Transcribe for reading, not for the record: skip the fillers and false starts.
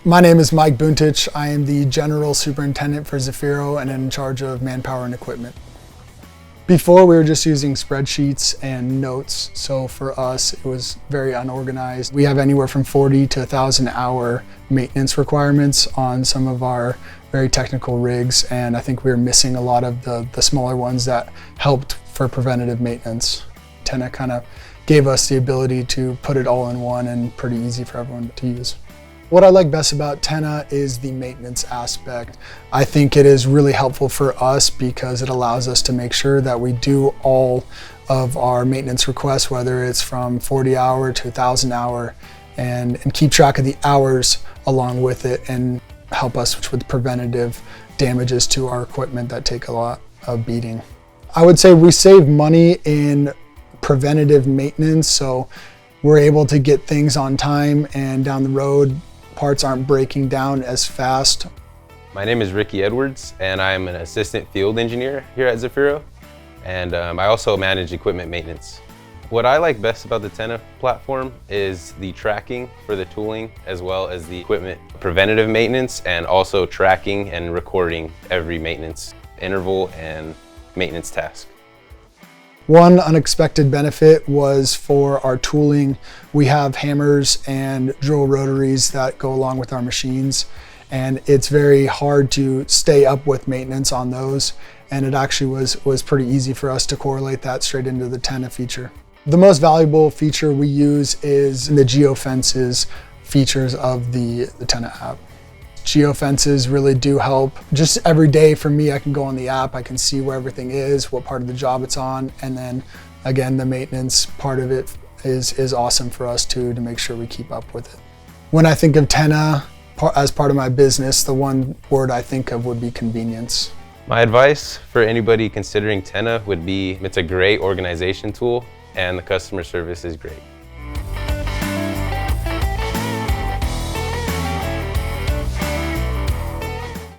My name is Mike Buntich. I am the General Superintendent for Zefiro and in charge of manpower and equipment. Before, we were just using spreadsheets and notes, so for us it was very unorganized. We have anywhere from 40 to 1,000 hour maintenance requirements on some of our very technical rigs, and I think we were missing a lot of the smaller ones that helped for preventative maintenance. Tenna kind of gave us the ability to put it all in one and pretty easy for everyone to use. What I like best about Tenna is the maintenance aspect. I think it is really helpful for us because it allows us to make sure that we do all of our maintenance requests, whether it's from 40 hour to 1,000 hour, and keep track of the hours along with it and help us with preventative damages to our equipment that take a lot of beating. I would say we save money in preventative maintenance, so we're able to get things on time, and down the road parts aren't breaking down as fast. My name is Ricky Edwards, and I'm an assistant field engineer here at Zefiro, and I also manage equipment maintenance. What I like best about the Tenna platform is the tracking for the tooling, as well as the equipment preventative maintenance, and also tracking and recording every maintenance interval and maintenance task. One unexpected benefit was for our tooling. We have hammers and drill rotaries that go along with our machines, and it's very hard to stay up with maintenance on those, and it actually was pretty easy for us to correlate that straight into the Tenna feature. The most valuable feature we use is the geofences features of the Tenna app. Geofences really do help. Just every day for me, I can go on the app, I can see where everything is, what part of the job it's on, and then again, the maintenance part of it is awesome for us too, to make sure we keep up with it. When I think of Tenna as part of my business, the one word I think of would be convenience. My advice for anybody considering Tenna would be it's a great organization tool, and the customer service is great.